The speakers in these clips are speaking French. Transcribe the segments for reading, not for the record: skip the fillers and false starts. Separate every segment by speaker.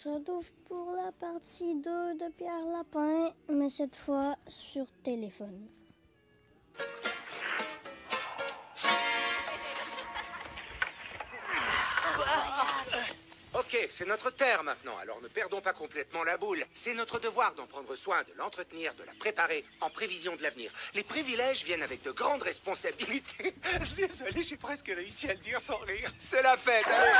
Speaker 1: se retrouve pour la partie 2 de Pierre Lapin, mais cette fois sur téléphone.
Speaker 2: Ok, c'est notre terre maintenant, alors ne perdons pas complètement la boule. C'est notre devoir d'en prendre soin, de l'entretenir, de la préparer en prévision de l'avenir. Les privilèges viennent avec de grandes responsabilités. Désolé, j'ai presque réussi à le dire sans rire. C'est la fête, allez.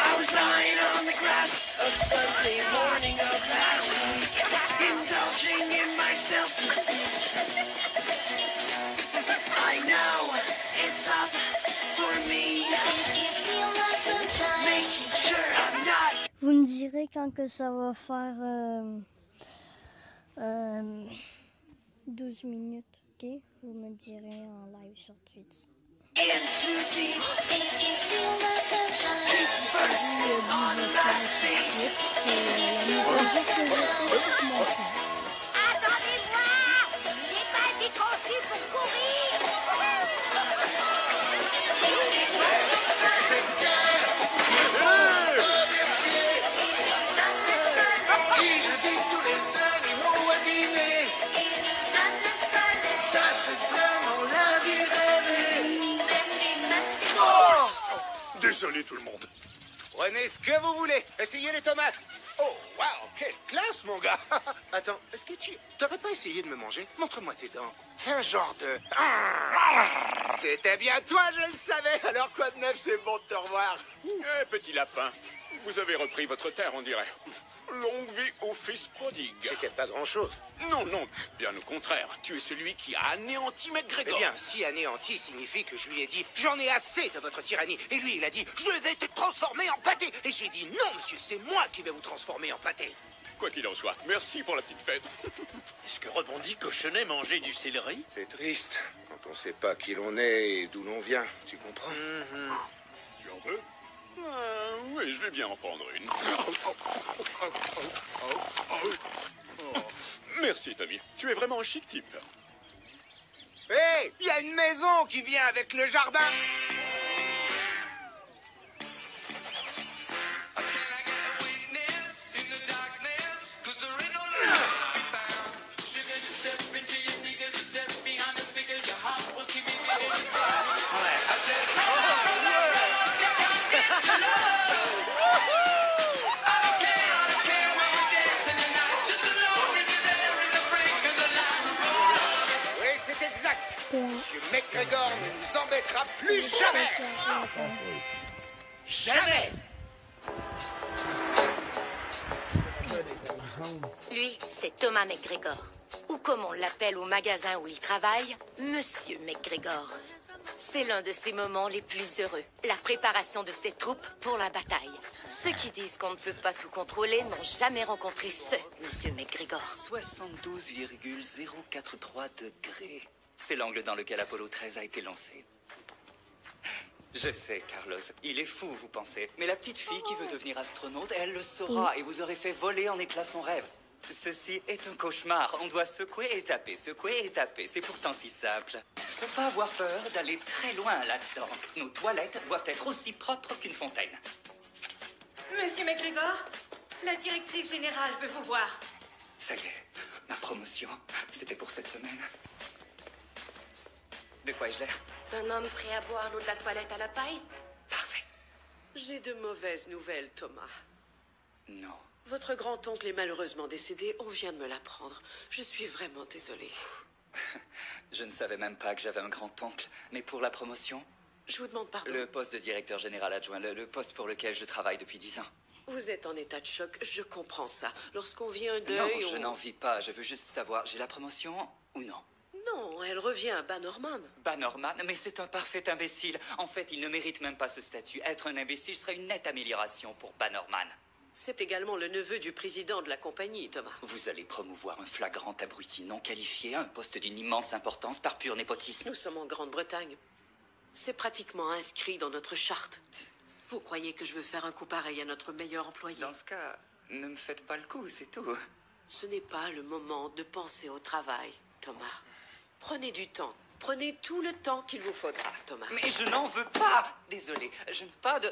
Speaker 2: I was lying on the grass of Sunday morning of last week, indulging in my self-defeat. I know it's up for me.
Speaker 1: Vous me direz quand que ça va faire 12 minutes, ok? Vous me direz en live sur Twitch.
Speaker 3: Attendez-moi! J'ai pas été conçu pour courir!
Speaker 2: Il invite tous les animaux à dîner. Ça, c'est vraiment la vie rêvée. Oh, désolé tout le monde. Prenez ce que vous voulez. Essayez les tomates. Oh, waouh, quelle classe, mon gars. Attends, est-ce que tu... T'aurais pas essayé de me manger? Montre-moi tes dents. Fais un genre de... C'était bien toi, je le savais. Alors quoi de neuf, c'est bon de te revoir.
Speaker 4: Eh, petit lapin, vous avez repris votre terre, on dirait. Longue vie au fils prodigue.
Speaker 2: C'était pas grand-chose.
Speaker 4: Non, non, bien au contraire. Tu es celui qui a anéanti McGregor.
Speaker 2: Eh bien, si anéanti signifie que je lui ai dit « J'en ai assez de votre tyrannie ». Et lui, il a dit « Je vais te transformer en pâté ». Et j'ai dit « Non, monsieur, c'est moi qui vais vous transformer en pâté ».
Speaker 4: Quoi qu'il en soit, merci pour la petite fête.
Speaker 5: Est-ce que Rebondit Cochonnet mangeait du céleri?
Speaker 2: C'est triste quand on sait pas qui l'on est et d'où l'on vient, tu comprends?
Speaker 4: Tu en veux? Oui, je vais bien en prendre une. Merci, Tommy. Tu es vraiment un chic type.
Speaker 2: Hé, il y a une maison qui vient avec le jardin. C'est exact. Monsieur McGregor ne nous embêtera plus jamais. Jamais.
Speaker 6: Lui, c'est Thomas McGregor. Ou comme on l'appelle au magasin où il travaille, Monsieur McGregor. C'est l'un de ses moments les plus heureux. La préparation de ses troupes pour la bataille. Ceux qui disent qu'on ne peut pas tout contrôler n'ont jamais rencontré ce Monsieur McGregor.
Speaker 7: 72,043 degrés. C'est l'angle dans lequel Apollo 13 a été lancé. Je sais, Carlos, il est fou, vous pensez. Mais la petite fille qui veut devenir astronaute, elle le saura et vous aurez fait voler en éclats son rêve. Ceci est un cauchemar. On doit secouer et taper, secouer et taper. C'est pourtant si simple. Faut pas avoir peur d'aller très loin là-dedans. Nos toilettes doivent être aussi propres qu'une fontaine.
Speaker 8: Monsieur McGregor, la directrice générale veut vous voir.
Speaker 7: Ça y est, ma promotion, c'était pour cette semaine. De quoi ai-je l'air?
Speaker 6: D'un homme prêt à boire l'eau de la toilette à la paille?
Speaker 7: Parfait.
Speaker 8: J'ai de mauvaises nouvelles, Thomas.
Speaker 7: Non.
Speaker 8: Votre grand-oncle est malheureusement décédé, on vient de me l'apprendre. Je suis vraiment désolée.
Speaker 7: Je ne savais même pas que j'avais un grand-oncle. Mais pour la promotion?
Speaker 8: Je vous demande pardon.
Speaker 7: Le poste de directeur général adjoint, le poste pour lequel je travaille depuis 10 ans.
Speaker 8: Vous êtes en état de choc, je comprends ça. Lorsqu'on vit un deuil,
Speaker 7: Non, je n'en vis pas. Je veux juste savoir, j'ai la promotion ou non?
Speaker 8: Non, elle revient à Bannerman.
Speaker 7: Bannerman? Mais c'est un parfait imbécile. En fait, il ne mérite même pas ce statut. Être un imbécile serait une nette amélioration pour Bannerman.
Speaker 8: C'est également le neveu du président de la compagnie, Thomas.
Speaker 7: Vous allez promouvoir un flagrant abruti non qualifié à un poste d'une immense importance par pur népotisme.
Speaker 8: Nous sommes en Grande-Bretagne. C'est pratiquement inscrit dans notre charte. Vous croyez que je veux faire un coup pareil à notre meilleur employé?
Speaker 7: Dans ce cas, ne me faites pas le coup, c'est tout.
Speaker 8: Ce n'est pas le moment de penser au travail, Thomas. Prenez du temps. Prenez tout le temps qu'il vous faudra, Thomas.
Speaker 7: Mais je n'en veux pas! Désolé, je ne veux pas de...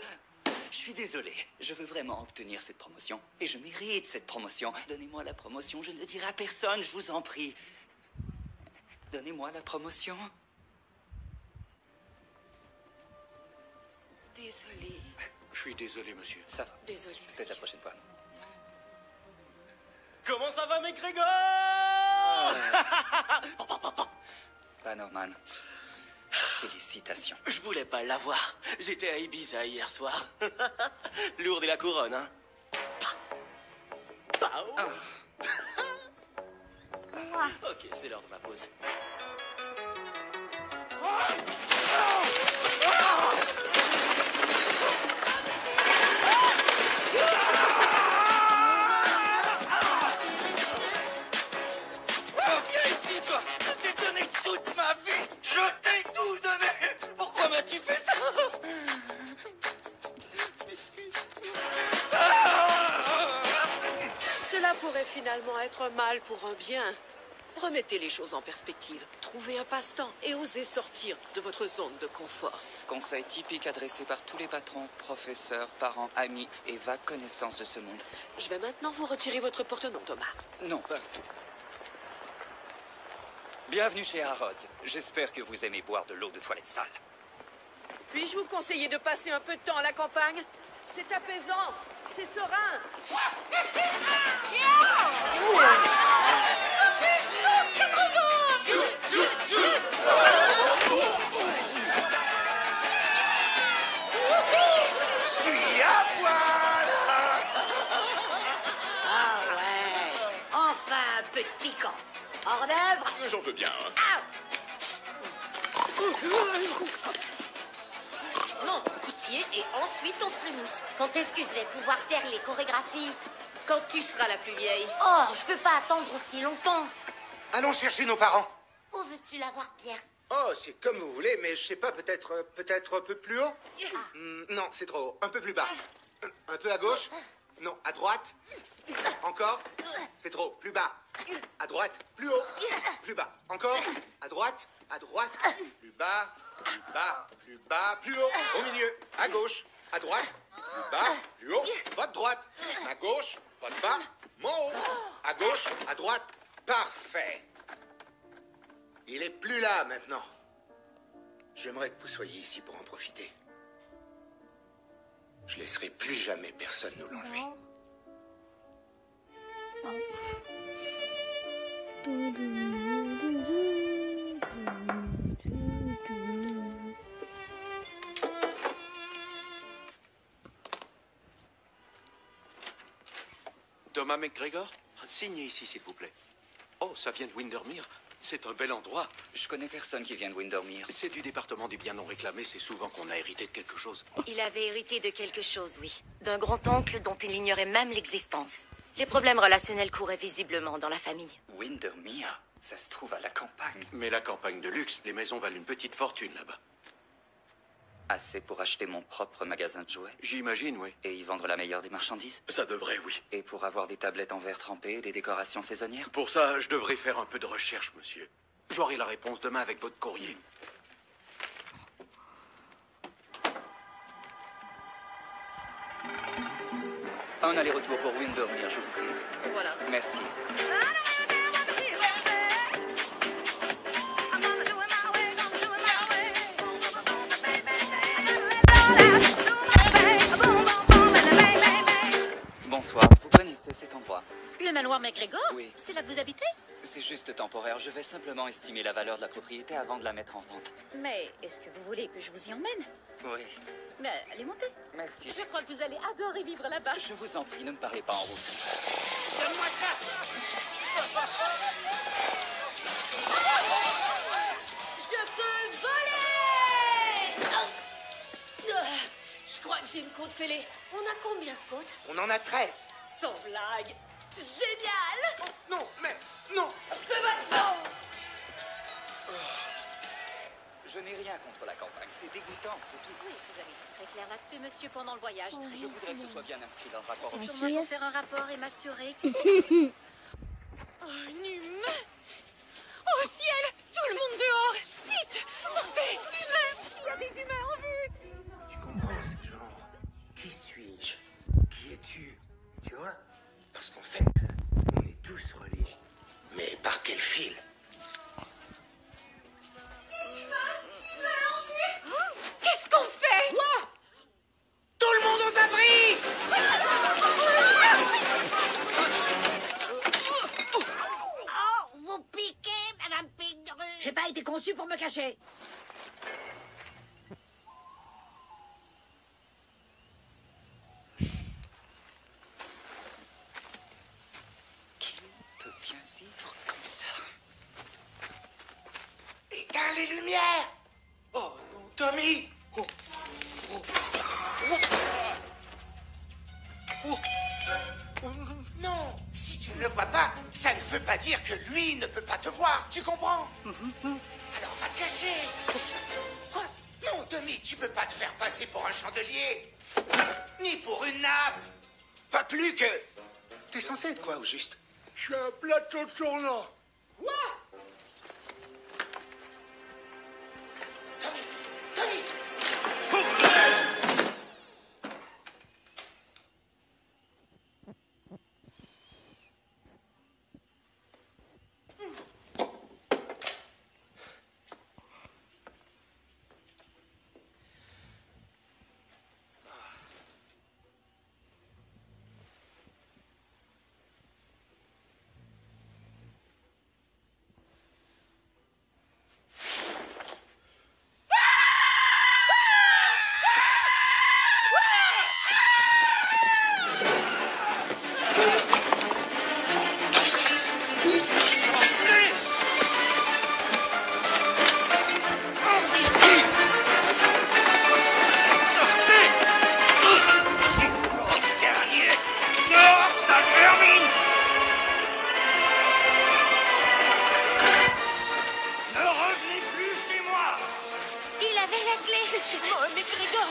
Speaker 7: Je suis désolé. Je veux vraiment obtenir cette promotion. Et je mérite cette promotion. Donnez-moi la promotion. Je ne le dirai à personne, je vous en prie. Donnez-moi la promotion.
Speaker 8: Désolé.
Speaker 4: Je suis désolé, monsieur.
Speaker 7: Ça va.
Speaker 8: Désolé,
Speaker 7: Peut-être la
Speaker 8: monsieur.
Speaker 7: prochaine fois.
Speaker 5: Comment ça va, McGregor?
Speaker 7: Pas Norman. Félicitations.
Speaker 5: Je voulais pas l'avoir. J'étais à Ibiza hier soir. Lourde et la couronne, hein? Pao. Ok, c'est l'heure de ma pause.
Speaker 7: Viens ici, toi! Je t'ai donné toute ma vie! Je t'ai tout donné! Pourquoi m'as-tu fait ça? Excuse.
Speaker 8: Cela pourrait finalement être un mal pour un bien. Remettez les choses en perspective. Trouvez un passe-temps et osez sortir de votre zone de confort.
Speaker 7: Conseil typique adressé par tous les patrons, professeurs, parents, amis et vagues connaissances de ce monde.
Speaker 8: Je vais maintenant vous retirer votre porte-nom, Thomas.
Speaker 7: Non, pas. Bienvenue chez Harrods. J'espère que vous aimez boire de l'eau de toilette sale.
Speaker 8: Puis-je vous conseiller de passer un peu de temps à la campagne? C'est apaisant, c'est serein.
Speaker 2: Je suis à poil.
Speaker 3: Ah ouais. Enfin un peu de piquant. Hors d'œuvre.
Speaker 4: J'en veux bien, hein.
Speaker 6: Non, coup de pied et ensuite on se trémousse.
Speaker 3: Quand est-ce que je vais pouvoir faire les chorégraphies?
Speaker 6: Quand tu seras la plus vieille.
Speaker 3: Oh, je peux pas attendre aussi longtemps.
Speaker 2: Allons chercher nos parents.
Speaker 3: Où veux-tu la voir, Pierre?
Speaker 2: Oh, c'est comme vous voulez, mais je sais pas, peut-être un peu plus haut? Non, c'est trop haut. Un peu plus bas. Un peu à gauche? Non, à droite? Encore? C'est trop. Plus bas. À droite? Plus haut? Plus bas. Encore? À droite? À droite? Plus bas? Plus bas? Plus bas? Plus haut? Au milieu? À gauche? À droite? Plus bas? Plus haut? Votre droite? À gauche? Votre bas? Mon haut? À gauche? À droite? Parfait. Il est plus là maintenant. J'aimerais que vous soyez ici pour en profiter. Je laisserai plus jamais personne nous l'enlever.
Speaker 5: Thomas McGregor, signez ici, s'il vous plaît. Oh, ça vient de Windermere. C'est un bel endroit.
Speaker 7: Je connais personne qui vient de Windermere.
Speaker 5: C'est du département des biens non réclamés. C'est souvent qu'on a hérité de quelque chose.
Speaker 6: Il avait hérité de quelque chose, oui. D'un grand-oncle dont il ignorait même l'existence. Les problèmes relationnels couraient visiblement dans la famille.
Speaker 7: Windermere? Ça se trouve à la campagne.
Speaker 5: Mais la campagne de luxe, les maisons valent une petite fortune là-bas.
Speaker 7: Assez pour acheter mon propre magasin de jouets.
Speaker 5: J'imagine, oui.
Speaker 7: Et y vendre la meilleure des marchandises.
Speaker 5: Ça devrait, oui.
Speaker 7: Et pour avoir des tablettes en verre trempé et des décorations saisonnières.
Speaker 5: Pour ça, je devrais faire un peu de recherche, monsieur. J'aurai la réponse demain avec votre courrier.
Speaker 7: Un aller-retour pour Windermere, je vous prie.
Speaker 8: Voilà.
Speaker 7: Merci. Bonsoir. Vous connaissez cet endroit?
Speaker 3: Le manoir McGregor?
Speaker 7: Oui.
Speaker 3: C'est là que vous habitez?
Speaker 7: C'est juste temporaire. Je vais simplement estimer la valeur de la propriété avant de la mettre en vente.
Speaker 3: Mais est-ce que vous voulez que je vous y emmène?
Speaker 7: Oui.
Speaker 3: Mais allez monter.
Speaker 7: Merci.
Speaker 3: Je crois que vous allez adorer vivre là-bas.
Speaker 7: Je vous en prie, ne me parlez pas en route.
Speaker 5: Donne-moi ça!
Speaker 8: Je peux voler! Je crois que j'ai une côte fêlée. On a combien de côtes?
Speaker 2: On en a 13.
Speaker 8: Sans blague. Génial!
Speaker 2: Oh, non, mais non.
Speaker 8: Je peux maintenant!
Speaker 7: Je n'ai rien contre la campagne. C'est dégoûtant, c'est tout.
Speaker 3: Oui, vous avez été très clair là-dessus, monsieur, pendant le voyage.
Speaker 7: Je voudrais que ce soit bien inscrit dans le rapport.
Speaker 3: Et
Speaker 1: Merci.
Speaker 3: sur moi pour faire un rapport et m'assurer que...
Speaker 8: Un humain! Au ciel! Tout le monde dehors! Vite! Sortez! Humain! Il y a des humains en vue!
Speaker 2: Tu comprends ces gens qui doigts. Parce qu'en fait, on est tous reliés. Mais par quel fil?
Speaker 6: Qu'est-ce qu'on fait?
Speaker 2: Tout le monde aux abris!
Speaker 3: Oh, vous piquez, Madame Pignerue. J'ai pas été conçu pour me cacher.
Speaker 7: Qui peut bien vivre comme ça?
Speaker 2: Éteins les lumières! Oh non, Tommy! Non, si tu ne le vois pas, ça ne veut pas dire que lui ne peut pas te voir, tu comprends? Alors va te cacher! Quoi? Non, Tommy, tu peux pas te faire passer pour un chandelier! Ni pour une nappe! Pas plus que... T'es censé être quoi, au juste? Je suis un plateau tournant! Quoi? Tommy! Tommy!
Speaker 6: Il avait la clé. C'est sûrement un McGregor.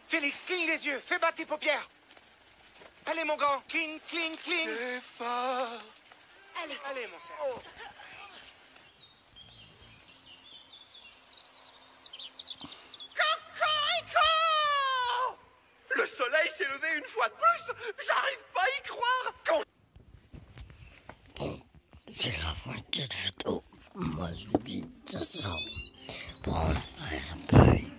Speaker 2: Félix, cligne les yeux, fais battre tes paupières. Allez, mon gant, cligne, cligne, cligne.
Speaker 6: Allez.
Speaker 2: Allez, mon cerf.
Speaker 4: Le soleil s'est levé une fois de plus. J'arrive pas à y croire.
Speaker 1: C'est la fin de cette vidéo. Moi, je vous dis, ça sort. Bon, un peu.